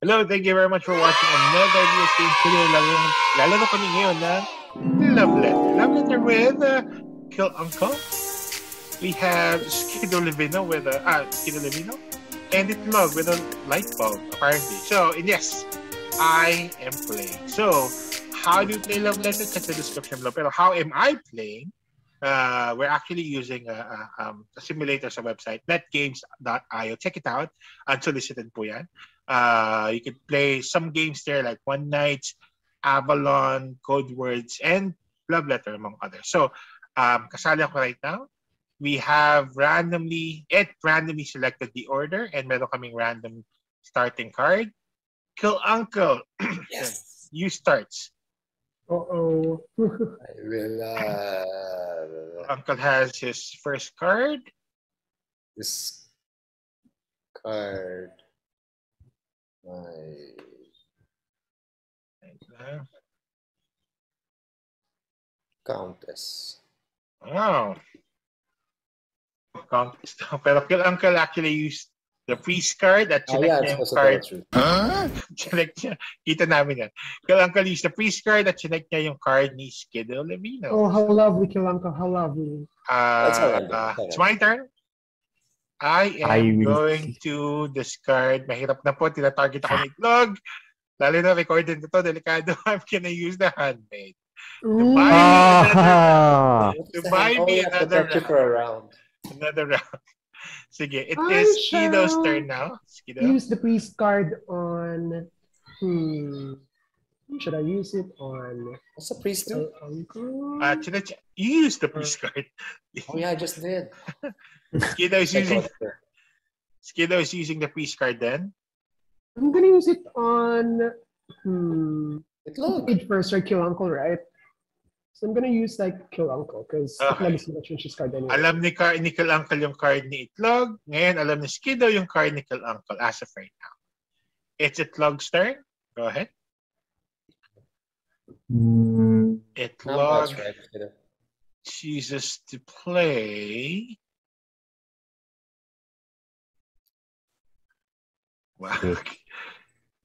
Hello, thank you very much for watching another DS Games video. Lalo na kami ngayon na Love Letter. Love Letter with Kill Uncle. We have Skido Levino with Skido Levino and Itlog with a light bulb, apparently. So, and yes, I am playing. So, how do you play Love Letter? Check the description below. Pero how am I playing? We're actually using a simulator sa website, netgames.io. Check it out. Unsolicited po yan. You can play some games there like One Night, Avalon, Code Words, and Love Letter, among others. So, kasali ako right now. We have randomly selected the order and meron kaming random starting card. Kill Uncle. Yes. You starts. Uh-oh. I will Uncle has his first card. this card my Countess. Wow. Countess. Pero Kill Uncle actually used the priest card at chinek niya yung card. Chinek niya. Kita namin yan. Kill Uncle used the priest card at chinek niya yung card ni Skido Levino. Oh, how lovely, Kill Uncle. How lovely. It's my turn. I am going to discard. Mahirap na po. Tina-target ako ng Itlog. Lalo na recorded ito. Delikado. I'm gonna use the handmade. To buy me another round. Another round. Sige, it is Skido's turn now. Skido. Use the priest card on... Should I use it on... What's the priest do? You use the priest card. Oh yeah, I just did. Skido is using the priest card then. I'm gonna use it on... Itlog. First or Kill Uncle, right? So I'm gonna use like Kill Uncle because Itlog is not his card anyway. Alam ni Kill Uncle yung card ni Itlog. Ngayon, alam ni Skido yung card ni Kill Uncle as of right now. It's Itlog's turn. Go ahead. Itlog chooses to play. Wow.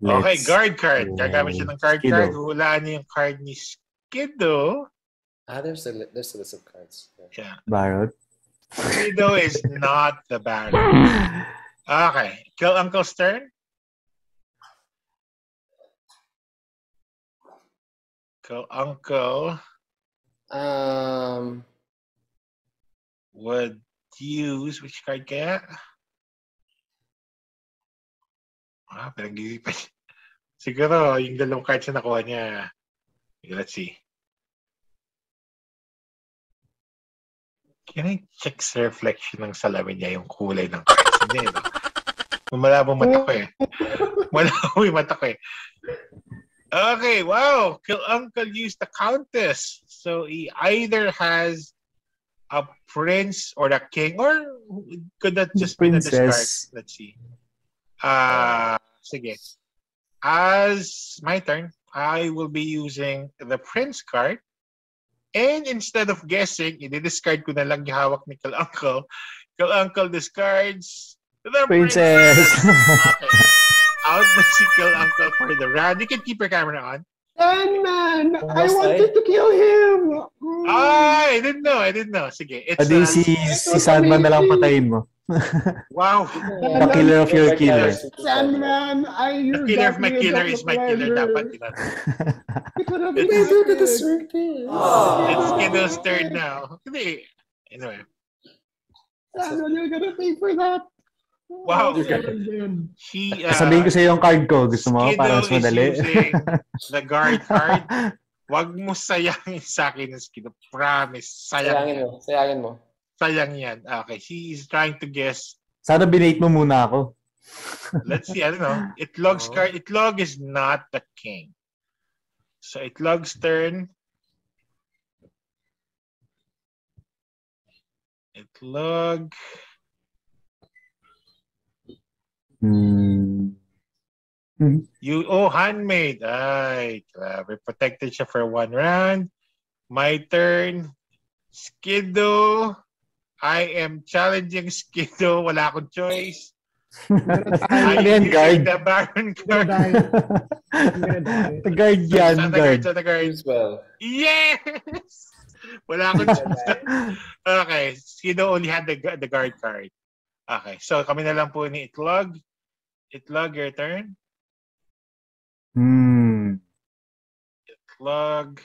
Okay, guard card. Gagamit siya ng card. Hulaan niya yung card ni Skido. There's a list of cards. Yeah. Barrett. Skido is not the Baron. Okay. Kill Uncle's turn. Kill Uncle would use which card kaya? Pinag-isipan. Siguro yung dalawang cards na nakuha niya. Let's see. Can I check sa reflection ng salamin niya yung kulay ng cards? Hindi, no? Malabo mata ko eh. Malabo yung mata ko eh. Okay, wow. Kill Uncle used the Countess. So he either has a prince or a king, or could that just be the discard? Let's see. Sige. As my turn, I will be using the prince card. And instead of guessing, i-discard ko na lang yung hawak ni Kill Uncle. Kill Uncle discards the princess. Okay. Out na si Kill Uncle for the round. You can keep your camera on. Sandman! I wanted to kill him! I didn't know. Sige. Si Sandman na lang patayin mo. Wow. The killer of your killer. Sandman, the killer of my killer is my killer. Dapat yun. It's Skido's turn now. Anyway. Sandman, you're gonna pay for that. Wow. Sabihin ko sa iyo yung card ko. Gusto mo para mas madali? The guard card. Wag mo sayangin sa akin ng Skido. Promise. Sayangin mo. Sayang yan. Okay. He is trying to guess. Sana binate mo muna ako. Let's see. I don't know. Itlog's card. Itlog is not the king. So Itlog's turn. Itlog. Handmade. Ay, grabe. Protected siya for one round. My turn. Skido. I am challenging Skido. Wala akong choice. Ano yan, guard? The Baron card. I'm gonna die. The guard yan, guard. The guard. As well. Yes! Wala akong Okay, Skido only had the guard card. Okay, so kami na lang po ni Itlog. Itlog, your turn. Itlog.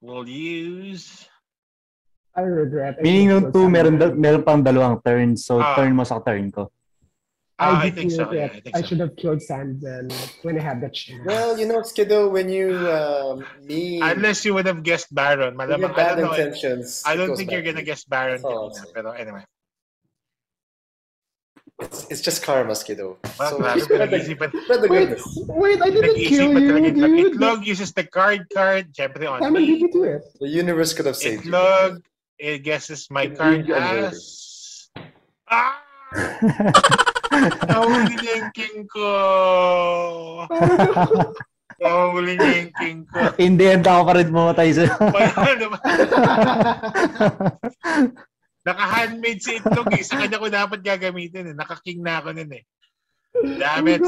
We'll use... I regret. Meaning yung 2, meron pang dalawang turns. So, turn mo sa turn ko. I think so. Yeah, I should have killed Sandman when I had that chance. Well, Skido, when you unless you would have guessed Baron, malamang, bad intentions. I don't think you're gonna guess Baron. Pero anyway. It's just karma, Skido. Well, so, wait, I didn't kill you, dude. Itlog uses the card. Siyempre on me. Beat me to it. The universe could have saved Itlog, it guesses my card as... Nahuli niya yung king ko. Nahuli niya yung king ko. Hindi, ako pa rin mamatay sa'yo. Naka-handmade si Itlog eh. Sa kanya ko dapat gagamitin eh. Naka-king na ako nun eh. Damn it.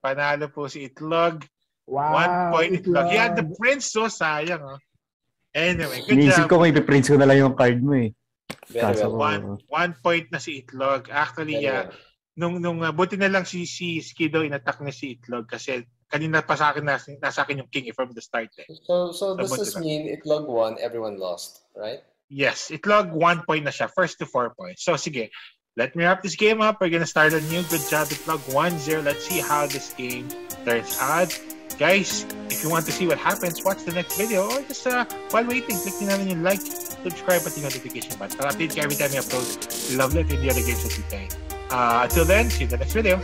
Panalo po si Itlog. Wow. 1 point Itlog. He had the prince, so sayang oh. Anyway, good Inisip job. ko kung ipiprints ko na lang yung card mo eh. Very well. 1 point na si Itlog. Actually, nung buti na lang si Skido inattack na si Itlog kasi kanina pa sa akin nasa akin yung king from the start eh. So does this mean Itlog won, everyone lost, right? Yes, Itlog 1 point na siya, first to 4 points. So sige, let me wrap this game up. We're gonna start a new. Good job, Itlog 1-0. Let's see how this game turns out. Guys, if you want to see what happens, watch the next video or just while waiting, click nyo namin yung like, subscribe at yung notification button. Para update ka every time I upload lovely and the other games that we play. Until then, see you in the next video.